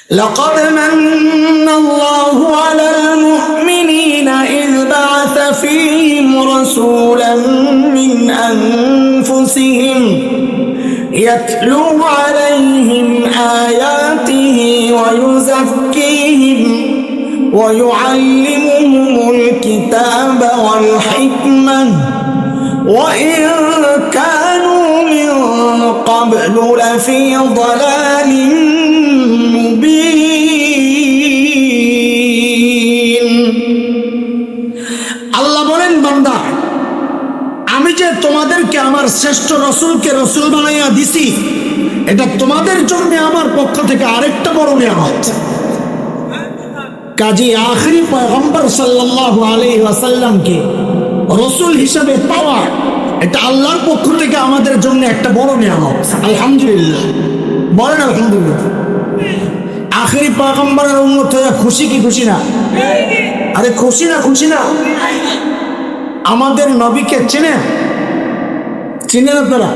لقد من الله على المؤمنين إذ بعث فيهم رسولا من أنفسهم يتلو عليهم آياته ويزكيهم ويعلمهم الكتاب والحكمة وإن كانوا من قبل لفي ضلال মুবিন। আল্লাহ বলেন, বান্দা, আমি যে তোমাদেরকে আমার শ্রেষ্ঠ রসুলকে রসুল বানাইয়া দিছি, এটা তোমাদের জন্য আমার পক্ষ থেকে আরেকটা বড় নিয়ামত। কাজী আখরি পয়গম্বর সাল্লাল্লাহু আলাইহি ওয়াসাল্লামকে রসুল হিসেবে পাওয়া, এটা আল্লাহর পক্ষ থেকে আমাদের জন্য একটা বড় নিয়ামত। আলহামদুলিল্লাহ, বলেন আলহামদুলিল্লাহ। আখরি পয়গম্বরের উম্মত হয়ে খুশি কি খুশি না? আরে খুশি না, খুশি না? আমাদের নবীকে চিনেন? চিনেন আপনারা?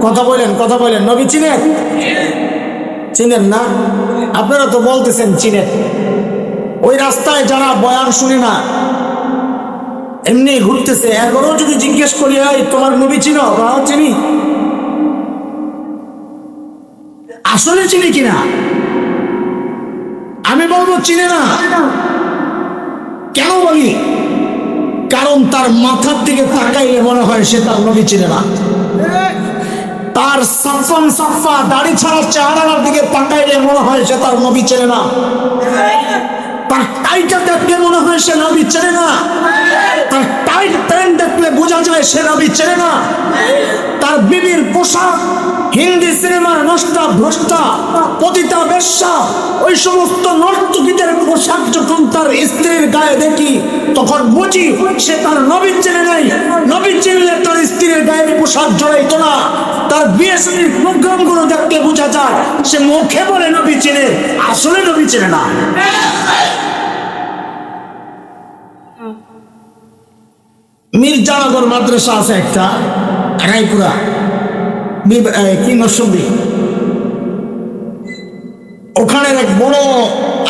কথা বলেন, কথা বলেন। নবী চিনেন? চিনেন না? আপনারা তো বলতেছেন চিনেন। ওই রাস্তায় যারা বয়ান শুনে না, এমনি ঘুরতেছে, এখনো যদি জিজ্ঞেস করি, তোমার নবী চিনো? চিনি। আসলে চিনি কিনা? আমি বলবো চিনে না। কেন বলি? কারণ তার মাথার দিকে তাকাইলে মনে হয় সে তার নবী চিনে না। তার সাফন সাফা দাড়ি ছাড়া চেহারার দিকে তাকাইলে মনে হয় সে তার নবী চেনে না। তার টাইটা দেখলে মনে হয় সে নবী চেনে না। তার টাইট প্যান্ট দেখলে বোঝা যায় সে নবী চেনে না। তার বিবির পোশাক, হিন্দি সিনেমার নষ্টা ভ্রষ্টা পতিতা বেশ্যা, ওই সমস্ত নর্তকীদের পোশাক যখন তার স্ত্রীর গায়ে দেখি, তখন বুঝি সে তার নবী চেনে নাই। নবী চিনলে তার স্ত্রীর গায়ের পোশাক জড়াইতো না। তার বিয়ে শাদীর প্রোগ্রামগুলো দেখতে বোঝা যায় সে মুখে বলে নবী চেনে, আসলে নবী চেনে না। মির্জানগর মাদ্রাসা আছে একটা, রায়পুরা, কি নরসিংদী। ওখানের এক বড়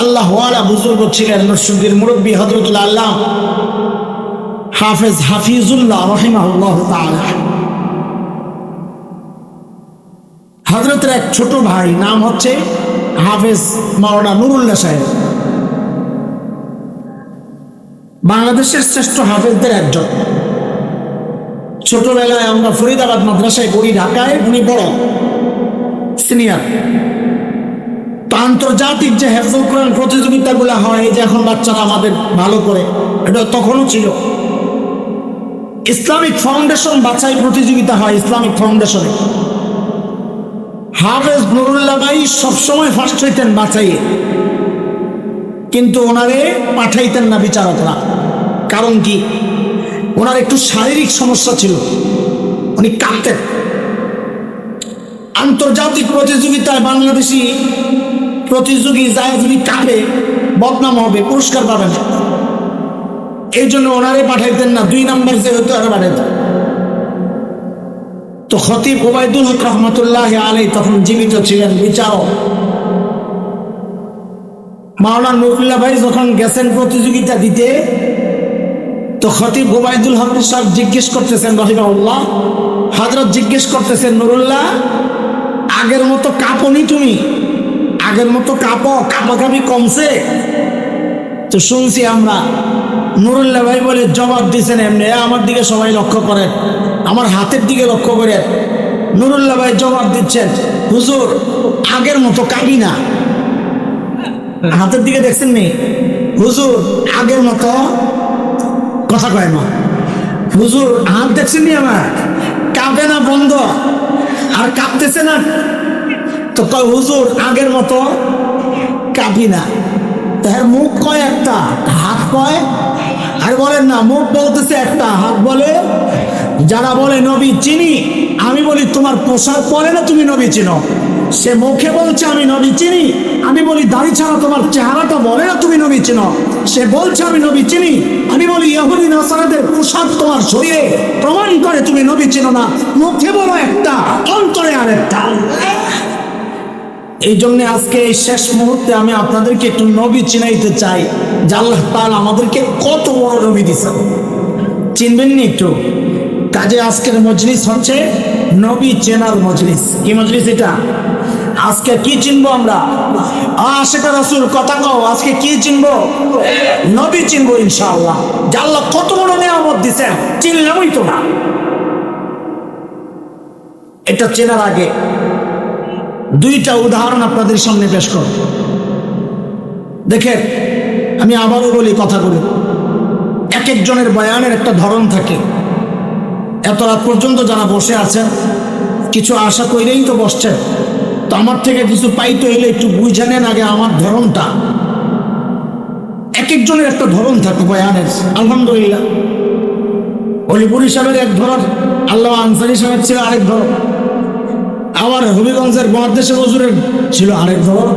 আল্লাহওয়ালা বুজুর্গ ছিলেন, নরসিংদীর মুরব্বী হযরতুল্লাহ আল্লাহ হাফেজ হাফিজুল্লাহ রাহিমাহুল্লাহ তাআলা। হযরতের এক ছোট ভাই, নাম হচ্ছে হাফেজ মাওলানা নুরুল্লাহ সাহেব, বাংলাদেশের শ্রেষ্ঠ হাফেজদের একজন। ছোটবেলায় আমরা ফরিদাবাদ মাদ্রাসায় পড়ি, ঢাকায়, উনি বড় সিনিয়র। আন্তর্জাতিক যে হেফজুল কোরআন প্রতিযোগিতাগুলো হয়, যে এখন বাচ্চারা আমাদের ভালো করে, এটা তখনও ছিল। ইসলামিক ফাউন্ডেশন বাছাই প্রতিযোগিতা হয়, ইসলামিক ফাউন্ডেশনে হাফেজ নুরুল্লাহ ভাই সবসময় ফার্স্ট হইতেন বাছাইয়ে, কিন্তু ওনারে পাঠাইতেন না বিচারকরা। কারণ কি? ওনার একটু শারীরিক সমস্যা ছিল, উনি কাঁদতেন। আন্তর্জাতিক প্রতিযোগিতায় বাংলাদেশি প্রতিযোগী যায় যদি কাঁদে, বদনাম হবে, পুরস্কার পাবে না। এই জন্য ওনারে পাঠাইতেন না, 2 নম্বর যে হতো আর পাঠাইতেন। তো খতিব ওবায়দুল হক রহমতুল্লাহ আলাইহি তখন জীবিত ছিলেন, বিচারক। মাওলানা নুরুল্লাহ ভাই যখন গেছেন প্রতিযোগিতা দিতে, তো খতিব ওবায়দুল হক সাহেব জিজ্ঞেস করতেছেন রাহিমাহুল্লাহ, হযরত জিজ্ঞেস করতেছেন, নুরুল্লাহ, আগের মতো কাঁপনি তুমি? আগের মতো কাঁপাকাঁপি কমছে? তো শুনছি আমরা। নুরুল্লাহ ভাই বলে জবাব দিয়েছেন এমনি, আমার দিকে সবাই লক্ষ্য করেন, আমার হাতের দিকে লক্ষ্য করেন। নুরুল্লাহ ভাই জবাব দিচ্ছেন, হুজুর আগের মতো কাঁপি না। হাতের দিকে দেখছেন নি? হুজুর আগের মতো, কথা কয় না। হুজুর হাত দেখছেন নি আমার? কাঁপে না, বন্ধ, আর কাঁপতেছে না। তো কয় হুজুর আগের মতো কাঁপি না। তার মুখ কয় একটা, হাত কয়, আর বলেন না, মুখ বলতেছে একটা, হাত বলে। যারা বলে নবী চিনি, আমি বলি তোমার পোশাক পরে না তুমি নবী চিনো। সে মুখে বলছে আমি নবী চিনি, আমি বলি দাড়ি ছাড়া তোমার চেহারাটা বলে না তুমি নবী চিনো। সে বলছে আমি নবী চিনি, আমি বলি ইহুদি নাসারাদের পোশাক তোমার শরীরে প্রমাণ করে তুমি নবী চিনো না। মুখে বলো একটা, অন্তরে আরেকটা। এই জন্য আজকে এই শেষ মুহূর্তে আমি আপনাদেরকে একটু নবী চিনাইতে চাই যে আল্লাহ তাআলা আমাদেরকে কত বড় নবী দিয়েছেন। চিনবেন নি একটু? কাজে আজকের মজলিস হচ্ছে নবী চেনার মজলিস। কি মজলিস এটা? আজকে কি চিনবো আমরা? আশিক রাসূল কথা কও, আজকে কি চিনবো? নবী চিনবো ইনশাআল্লাহ। যে আল্লাহ কত বড় নিয়ামত দিয়েছেন, চিনলামই তো না। এটা চেনার আগে দুইটা উদাহরণ আপনাদের সামনে পেশ করব। দেখেন, আমি আবারও বলি কথাগুলো, এক একজনের বয়ানের একটা ধরন থাকে। এত রাত পর্যন্ত যারা বসে আছেন, কিছু আশা করেই তো বসছেন, তো আমার থেকে কিছু পাইতে হইলে একটু বুঝে নেন আগে আমার ধরনটা। এক একজনের একটা ধরন থাকে বয়ানের। আলহামদুলিল্লাহ, অলিপুরি সাহেবের এক ধরন, আল্লাহ আনসারী সাহেব ছিল আরেক ধরন, আবার হবিগঞ্জের মহাদেশের হুজুরের ছিল আরেক ধরন,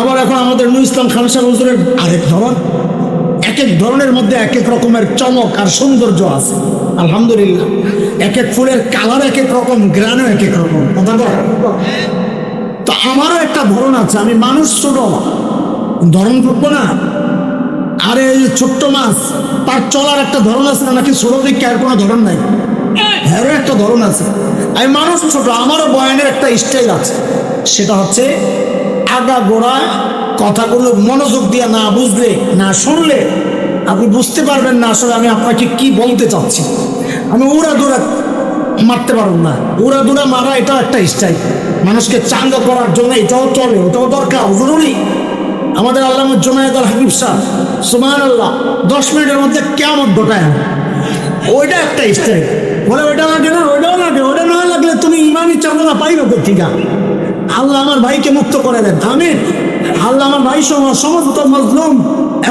আবার এখন আমাদের নুর ইসলাম খান সাহেব হুজুরের আরেক ধরন। এক এক ধরনের মধ্যে এক এক রকমের চমক আর সৌন্দর্য আছে। আলহামদুলিল্লাহ, এক এক ফুলের কালার এক এক রকম, গ্রানও এক এক রকম। তো আমারও একটা ধরন আছে। আমি মানুষ ছোট, ধরন করবো না। আরে এই যে ছোট্ট মাছ, তার চলার একটা ধরন আছে না, নাকি ছোট দিকে আর কোনো ধরন নাই? হ্যাঁ, একটা ধরন আছে। আমি মানুষ ছোট, আমারও বয়ানের একটা স্টাইল আছে। সেটা হচ্ছে আগা গোড়া কথাগুলো মনোযোগ দিয়ে না বুঝলে, না শুনলে আপনি বুঝতে পারবেন না আসলে আমি আপনাকে কি বলতে চাচ্ছি। আমি উড়া দুরা মারতে পারব না। উড়া দুরা মারা এটাও একটা স্টাইল। মানুষকে চাঙ্গা করার জন্য এটাও চলে, ওটাও দরকার, জরুরি। আমাদের আল্লামা জুনায়েদ আল হাকিম সাহেব, সুবহানাল্লাহ, 10 মিনিটের মধ্যে কিয়ামত ঘটায়, ওইটা একটা স্টাইল। বলে ওইটা লাগে না, ওইটাও লাগে, ওইটা না লাগলে তুমি ইমানি চাঙ্গা পাইবে কোথেকে? আল্লাহ আমার ভাইকে মুক্ত করে দেন, আমিন। আল্লাহ আমার ভাই সমস্ত মজলুম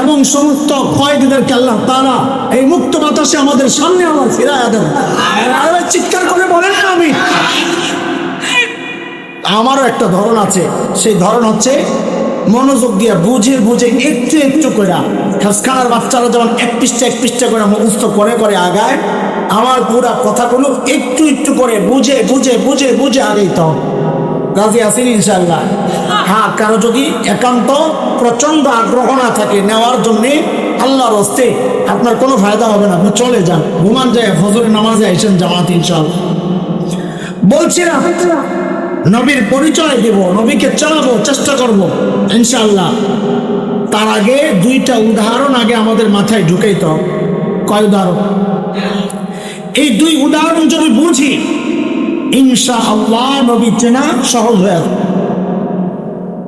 এবং সমস্ত কয়েদিদেরকে আল্লাহ তাআলা এই মুক্ত বাতাসে আমাদের সামনে আবার ফিরাইয়া দেন। চিৎকার করে বলেন না আমিন। আমারও একটা ধরন আছে, সেই ধরন হচ্ছে মনোযোগ দিয়ে বুঝে বুঝে একটু একটু করে। খাসখানার বাচ্চারা যেমন এক পৃষ্ঠা করে মুখস্থ করে করে আগায়, আমার পুরা কথাগুলো একটু একটু করে বুঝে বুঝে বুঝে বুঝে আগেইতে হবে। রাজি আছেন ইনশাআল্লাহ? হ্যাঁ, কারো যদি একান্ত প্রচন্ড আগ্রহ না থাকে নেওয়ার জন্যে, আল্লাহর হস্তে আপনার কোনো ফায়দা হবে না। আপনি চলে যান, ঘুমান যায়, ফজরের নামাজে আইসেন জামাত ইনশাআল্লাহ। বলছি না, নবীর পরিচয় দেব, নবীকে চালাবো, চেষ্টা করব ইনশাআল্লাহ। তার আগে দুইটা উদাহরণ আগে আমাদের মাথায় ঢুকাইতে হবে। কয় উদাহরণ? এই দুই উদাহরণ যদি বুঝি ইনশাআল্লাহ নবী চেনা সহজ হয়ে যাবে।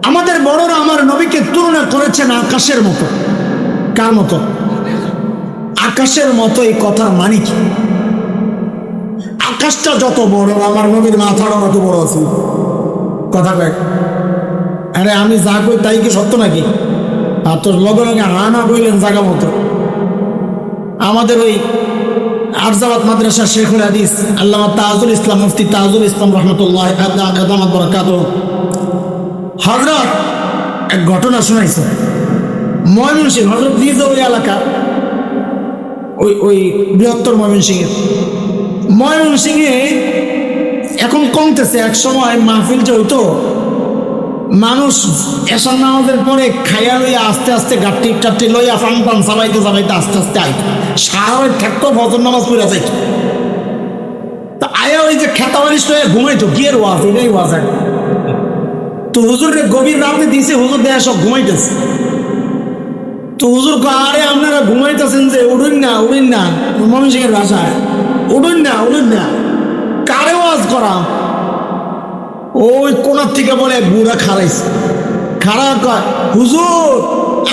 আমাদের বড়রা আমার নবীকে তুলনা করেছেন আকাশের মতো। কার মতো? আকাশের মতো। এই কথার মানে কি? আকাশটা যত বড়, আমার নবীর মাথাটা তত বড় আছে। কথা কয়, আরে আমি যা কই তাই কি সত্য নাকি? আর তোর লগে লগে হানা বললেন জায়গা মতো। আমাদের ওই আরজাবাদ মাদ্রাসা শেখুল হাদিস আল্লামা তাজুল ইসলাম, মুফতি তাজুল ইসলাম রহমতুল্লাহ আদামাত বরাকাতুহু, হযরত এক ঘটনা শোনাইছে। ময়মনসিংহ, হযরত নিজে ওই এলাকা, ওই বৃহত্তর ময়মনসিংহে এখন কমতেছে। এক সময় মাহফিল যে হইতো, মানুষ এশার নামাজের পরে খাইয়া লইয়া আস্তে আস্তে গাট্টি টাট্টি লইয়া ফান ফান চালাইতে চালাইতে আস্তে আস্তে আইত, সারা থাকতো, ফজর নামাজ পড়ে যাইত। তা আয়া ওই যে খেতা বালিশ লইয়া ঘুমাইতো। কি এর ওয়াজ? এটাই ওয়াজ। তো হুজুরকে গভীর রাতে দিয়েছে, হুজুর দেয়া সব ঘুমাইতেছে। তো হুজুর আরে আপনারা ঘুমাইতেছেন যে, উড়ুন না উড়ুন না, ময়মনসিংহের ভাষায়, উড়ুন না উড়ুন না। কারে ওয়াজ করা? ওই কোনার থেকে বলে বুড়া খারাইছে। খারা কয়, হুজুর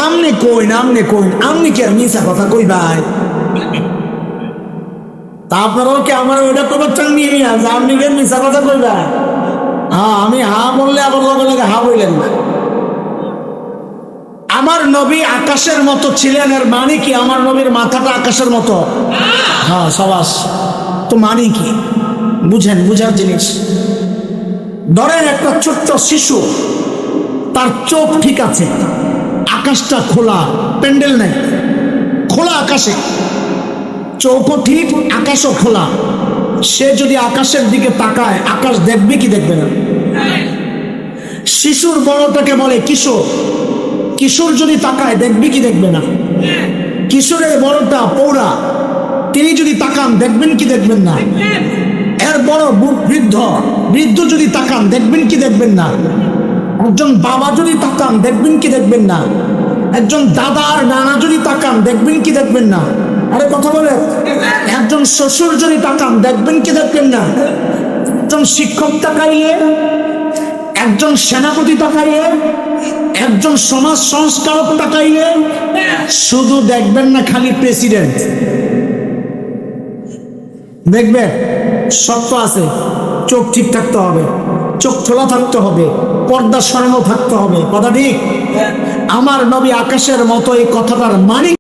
আমনে কইন, আমনে কইন, আমনি কি আর মিশা কথা কই ভাই? তা আপনারাও কি আমার ওইটা কবার চান নিয়ে নিয়ে আসে? আপনি কি মিশা কথা কই ভাই? হ্যাঁ, আমি হা বললে আবার লগে লগে হা বললেন না। আমার নবী আকাশের মতো ছিলেন, এর মানে কি? আমার নবীর মাথাটা আকাশের মতো। হ্যাঁ, সবাস। তো মানে কি? বুঝেন, বুঝার জিনিস। ধরেন একটা ছোট্ট শিশু, তার চোখ ঠিক আছে, আকাশটা খোলা, প্যান্ডেল নাই, খোলা আকাশে, চোখও ঠিক, আকাশও খোলা। সে যদি আকাশের দিকে তাকায়, আকাশ দেখবে কি দেখবে না? শিশুর বড়টাকে বলে কিশোর। কিশোর যদি তাকায় দেখবে কি দেখবে না? কিশোরের বড়টা পৌরা, তিনি যদি তাকান দেখবেন কি দেখবেন না? এর বড় বৃদ্ধ, বৃদ্ধ যদি তাকান দেখবেন কি দেখবেন না? একজন বাবা যদি তাকান দেখবেন কি দেখবেন না? একজন দাদা আর নানা যদি তাকান দেখবেন কি দেখবেন না? আরে কথা বলে। একজন শ্বশুর যদি তাকান দেখবেন কি দেখবেন না? একজন শিক্ষক তাকাইয়ে, একজন সেনাপতি তাকাইয়ে, একজন সমাজ সংস্কারক তাকাইয়ে, শুধু দেখবেন না খালি প্রেসিডেন্ট দেখবেন। শর্ত আছে, চোখ ঠিক থাকতে হবে, চোখ খোলা থাকতে হবে, পর্দা সরানো থাকতে হবে। কথা ঠিক? আমার নবী আকাশের মতো এই কথাটার মানে